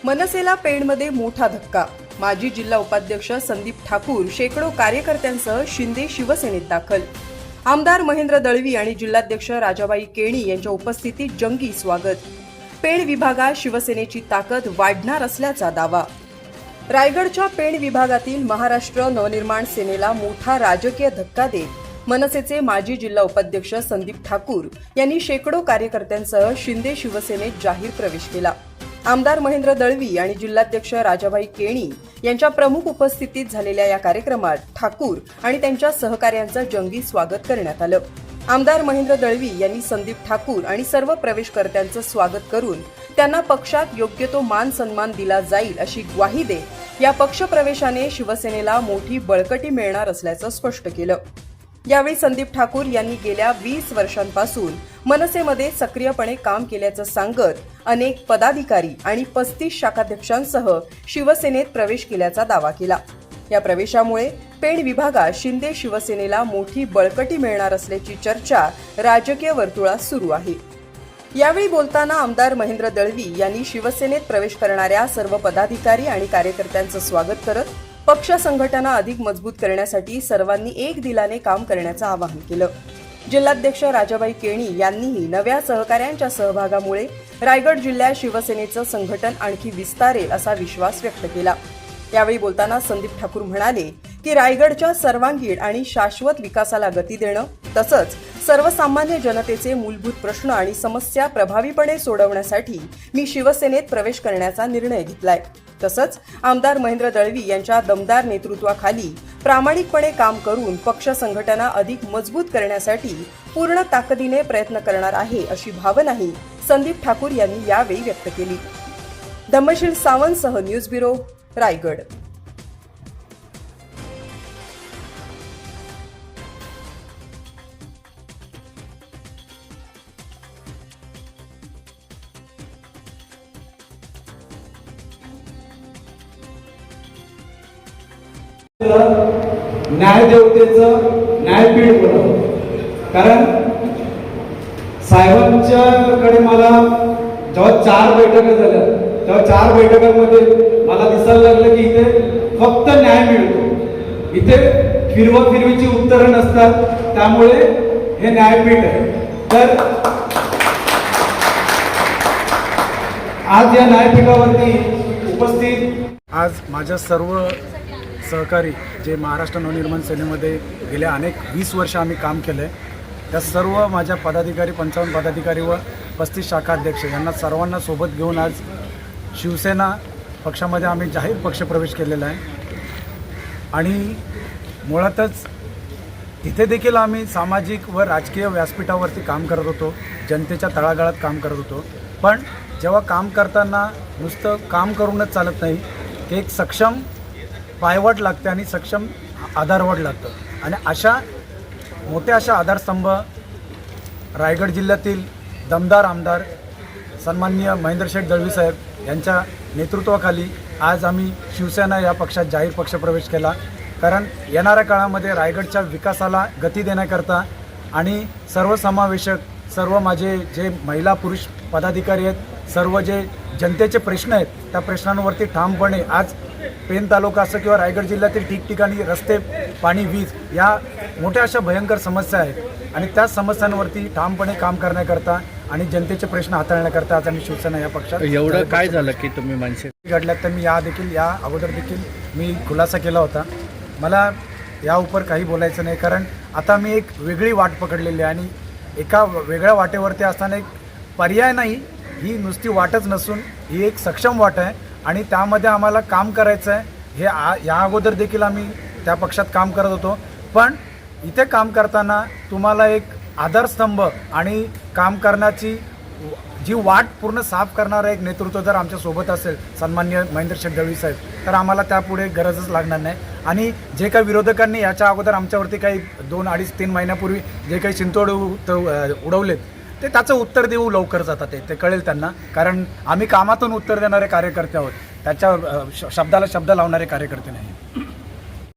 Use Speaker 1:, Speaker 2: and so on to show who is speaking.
Speaker 1: मनसेला पेणमध्ये मोठा धक्का. माजी जिल्हा उपाध्यक्ष संदीप ठाकूर शेकडो कार्यकर्त्यांसह शिंदे शिवसेनेत दाखल. आमदार महेंद्र दळवी आणि जिल्हाध्यक्ष राजाबाई केणी यांच्या उपस्थितीत जंगी स्वागत. पेण विभागात शिवसेनेची ताकद वाढणार असल्याचा दावा. रायगडच्या पेण विभागातील महाराष्ट्र नवनिर्माण सेनेला मोठा राजकीय धक्का देत मनसेचे माजी जिल्हा उपाध्यक्ष संदीप ठाकूर यांनी शेकडो कार्यकर्त्यांसह शिंदे शिवसेनेत जाहीर प्रवेश केला. आमदार महेंद्र दळवी आणि जिल्हाध्यक्ष राजाबाई केणी यांच्या प्रमुख उपस्थितीत झालेल्या या कार्यक्रमात ठाकूर आणि त्यांच्या सहकाऱ्यांचं जंगी स्वागत करण्यात आलं. आमदार महेंद्र दळवी यांनी संदीप ठाकूर आणि सर्व प्रवेशकर्त्यांचं स्वागत करून त्यांना पक्षात योग्य तो मान सन्मान दिला जाईल अशी ग्वाही देत या पक्षप्रवेशाने शिवसेनेला मोठी बळकटी मिळणार असल्याचं स्पष्ट केलं. यावेळी संदीप ठाकूर यांनी गेल्या 20 वर्षांपासून मनसेमध्ये सक्रियपणे काम केल्याचं सांगत अनेक पदाधिकारी आणि 35 शाखाध्यक्षांसह शिवसेनेत प्रवेश केल्याचा दावा केला. या प्रवेशामुळे पेण विभागात शिंदे शिवसेनेला मोठी बळकटी मिळणार असल्याची चर्चा राजकीय वर्तुळात सुरू आहे. यावेळी बोलताना आमदार महेंद्र दळवी यांनी शिवसेनेत प्रवेश करणाऱ्या सर्व पदाधिकारी आणि कार्यकर्त्यांचं स्वागत करत पक्ष संघटना अधिक मजबूत करण्यासाठी सर्वांनी एक दिलाने काम करण्याचं आवाहन केलं. जिल्हाध्यक्ष राजाबाई केणी यांनीही नव्या सहकाऱ्यांच्या सहभागामुळे रायगड जिल्ह्यात शिवसेनेचं संघटन आणखी विस्तारेल असा विश्वास व्यक्त केला. यावेळी बोलताना संदीप ठाकूर म्हणाले की रायगडच्या सर्वांगीण आणि शाश्वत विकासाला गती देणं तसंच सर्वसामान्य जनतेचे मूलभूत प्रश्न आणि समस्या प्रभावीपणे सोडवण्यासाठी मी शिवसेनेत प्रवेश करण्याचा निर्णय घेतलाय. तसंच आमदार महेंद्र दळवी यांच्या दमदार नेतृत्वाखाली प्रामाणिकपणे काम करून पक्ष संघटना अधिक मजबूत करण्यासाठी पूर्ण ताकदीने प्रयत्न करणार आहे अशी भावनाही संदीप ठाकूर यांनी यावेळी व्यक्त केली. धम्मशील सावंतसह न्यूज ब्युरो, रायगड.
Speaker 2: न्यायदेवतेचं न्यायपीठ बनवलं. कारण साहेबांच्याकडे मला जेव्हा 4 बैठका झाल्या तेव्हा 4 बैठकांमध्ये मला दिसायला लागलं की इथे फक्त न्याय मिळतो, इथे फिरवीची उत्तरं नसतात. त्यामुळे हे न्यायपीठ आहे. तर आज या न्यायपीठावरती उपस्थित
Speaker 3: आज माझ्या सर्व सहकारी जे महाराष्ट्र नवनिर्माण सेनेमध्ये गेल्या 20 वर्ष आम्ही काम केलं आहे, त्या सर्व माझ्या पदाधिकारी 55 पदाधिकारी व 35 शाखाध्यक्ष यांना सर्वांना सोबत घेऊन आज शिवसेना पक्षामध्ये आम्ही जाहीर पक्षप्रवेश केलेला आहे. आणि मुळातच तिथे देखील आम्ही सामाजिक व राजकीय व्यासपीठावरती काम करत होतो, जनतेच्या तळागाळात काम करत होतो. पण जेव्हा काम करताना नुसतं काम करूनच चालत नाही, की एक सक्षम पायवाट लागते आणि सक्षम आधारवड लागतं. आणि अशा आधारस्तंभ रायगड जिल्ह्यातील दमदार आमदार सन्माननीय महेंद्र शेठ दळवी साहेब यांच्या नेतृत्वाखाली आज आम्ही शिवसेना या पक्षात जाहीर पक्षप्रवेश केला. कारण येणाऱ्या काळामध्ये रायगडच्या विकासाला गती देण्याकरता आणि सर्वसमावेशक सर्व माझे जे महिला पुरुष पदाधिकारी आहेत, सर्व जे जनतेचे प्रश्न आहेत त्या प्रश्नांवरती ठामपणे आज पेण तालुका असो किंवा रायगड जिल्ह्यातील ठिकठिकाणी रस्ते, पाणी, वीज या मोठ्या अशा भयंकर समस्या आहेत आणि त्या समस्यांवरती ठामपणे काम करण्याकरता आणि जनतेचे प्रश्न हाताळण्याकरता आज आम्ही शिवसेना या पक्षात.
Speaker 4: एवढं काय झालं की तुम्ही माणसे
Speaker 3: घडल्यात तर मी या अगोदर देखील मी खुलासा केला होता. मला या उपर काही बोलायचं नाही, कारण आता मी एक वेगळी वाट पकडलेली आहे आणि एका वेगळ्या वाटेवरती असताना एक पर्याय नाही, ही नुसती वाटच नसून ही एक सक्षम वाट आहे आणि त्यामध्ये आम्हाला काम करायचं आहे. हे या अगोदर देखील आम्ही त्या पक्षात काम करत होतो. पण इथे काम करताना तुम्हाला एक आधारस्तंभ आणि काम करण्याची जी वाट पूर्ण साफ करणारं एक नेतृत्व जर आमच्यासोबत असेल सन्माननीय महेंद्र शेठ दळवी साहेब, तर आम्हाला त्यापुढे गरजच लागणार नाही. आणि जे काही विरोधकांनी याच्या अगोदर आमच्यावरती काही 2, 2.5, 3 महिन्यापूर्वी जे काही शिंतोड उडवलेत ते त्याचं उत्तर देऊ लवकरच. आता ते कळेल त्यांना, कारण आम्ही कामातून उत्तर देणारे कार्यकर्ते आहोत, त्याच्या शब्दाला शब्द लावणारे कार्यकर्ते नाही.